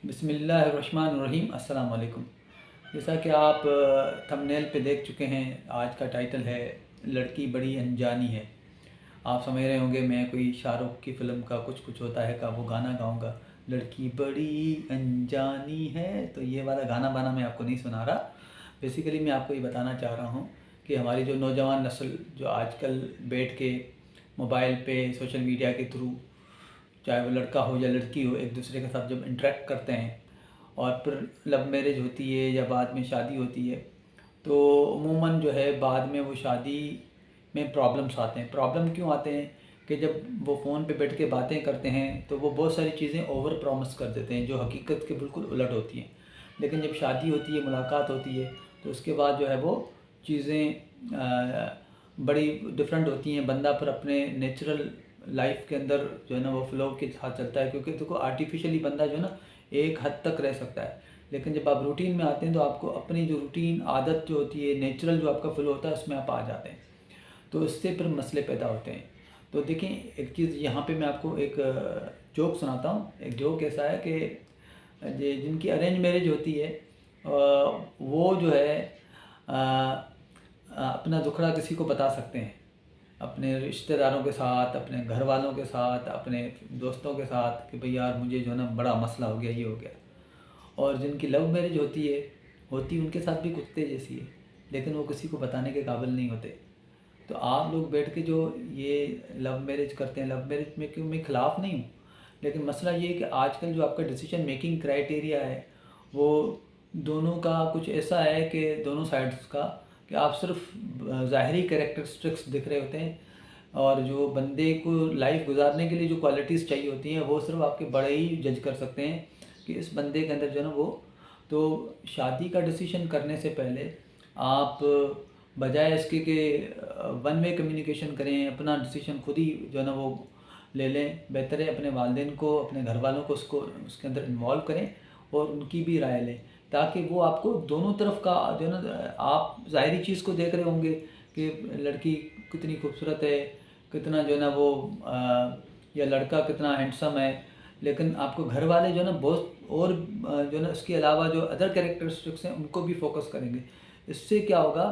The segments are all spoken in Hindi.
बिस्मिल्लाहिर्रहमानिर्रहीम। अस्सलाम वालेकुम। जैसा कि आप थंबनेल पे देख चुके हैं, आज का टाइटल है लड़की बड़ी अनजानी है। आप समझ रहे होंगे मैं कोई शाहरुख की फ़िल्म का कुछ कुछ होता है का वो गाना गाऊंगा, लड़की बड़ी अनजानी है। तो ये वाला गाना बाना मैं आपको नहीं सुना रहा। बेसिकली मैं आपको ये बताना चाह रहा हूँ कि हमारी जो नौजवान नस्ल जो आजकल बैठ के मोबाइल पे सोशल मीडिया के थ्रू, चाहे वो लड़का हो या लड़की हो, एक दूसरे के साथ जब इंटरेक्ट करते हैं और फिर लव मैरिज होती है या बाद में शादी होती है, तो अमूमन जो है बाद में वो शादी में प्रॉब्लम्स आते हैं। प्रॉब्लम क्यों आते हैं कि जब वो फ़ोन पे बैठ के बातें करते हैं तो वो बहुत सारी चीज़ें ओवर प्रॉमिस कर देते हैं जो हकीकत के बिल्कुल उलट होती हैं। लेकिन जब शादी होती है, मुलाकात होती है, तो उसके बाद जो है वो चीज़ें बड़ी डिफरेंट होती हैं। बंदा फिर अपने नेचुरल लाइफ के अंदर जो है ना वो फ्लो के साथ चलता है, क्योंकि देखो आर्टिफिशियली बंदा जो है ना एक हद तक रह सकता है, लेकिन जब आप रूटीन में आते हैं तो आपको अपनी जो रूटीन आदत जो होती है, नेचुरल जो आपका फ्लो होता है, उसमें आप आ जाते हैं। तो इससे फिर मसले पैदा होते हैं। तो देखें, एक चीज़ यहाँ पे मैं आपको एक जोक सुनाता हूँ। एक जोक ऐसा है कि जिनकी अरेंज मैरिज होती है वो जो है अपना दुखड़ा किसी को बता सकते हैं, अपने रिश्तेदारों के साथ, अपने घर वालों के साथ, अपने दोस्तों के साथ, कि भाई यार मुझे जो है ना बड़ा मसला हो गया, ये हो गया। और जिनकी लव मैरिज होती उनके साथ भी कुत्ते जैसी है, लेकिन वो किसी को बताने के काबिल नहीं होते। तो आप लोग बैठ के जो ये लव मैरिज करते हैं, लव मैरिज में क्यों मैं ख़िलाफ़ नहीं हूँ, लेकिन मसला ये है कि आजकल जो आपका डिसीजन मेकिंग क्राइटेरिया है वो दोनों का कुछ ऐसा है कि दोनों साइड्स का, कि आप सिर्फ ज़ाहरी कैरेक्टरिस्टिक्स दिख रहे होते हैं, और जो बंदे को लाइफ गुजारने के लिए जो क्वालिटीज़ चाहिए होती हैं वो सिर्फ आपके बड़े ही जज कर सकते हैं कि इस बंदे के अंदर जो है ना वो। तो शादी का डिसीजन करने से पहले आप बजाय इसके कि वन वे कम्युनिकेशन करें, अपना डिसीजन खुद ही जो है ना वो ले लें, बेहतर है अपने वालिदैन को, अपने घर वालों को उसके अंदर इन्वॉल्व करें और उनकी भी राय लें, ताकि वो आपको दोनों तरफ का जो है ना, आप ज़ाहरी चीज़ को देख रहे होंगे कि लड़की कितनी खूबसूरत है, कितना जो है ना वो या लड़का कितना हैंडसम है, लेकिन आपको घर वाले जो है ना बहुत और जो है ना इसके अलावा जो अदर कैरेक्टरिस्टिक्स हैं उनको भी फोकस करेंगे। इससे क्या होगा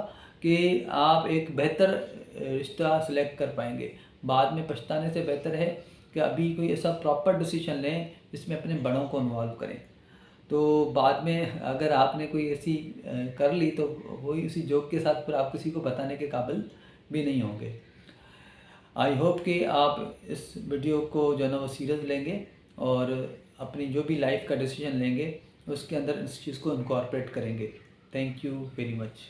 कि आप एक बेहतर रिश्ता सेलेक्ट कर पाएंगे। बाद में पछताने से बेहतर है कि अभी कोई ऐसा प्रॉपर डिसीजन लें जिसमें अपने बड़ों को इन्वॉल्व करें। तो बाद में अगर आपने कोई ऐसी कर ली तो वही उसी जोक के साथ फिर आप किसी को बताने के काबिल भी नहीं होंगे। आई होप कि आप इस वीडियो को जो है ना वो सीरियस लेंगे और अपनी जो भी लाइफ का डिसीजन लेंगे उसके अंदर इस चीज़ को इनकॉर्पोरेट करेंगे। Thank you very much.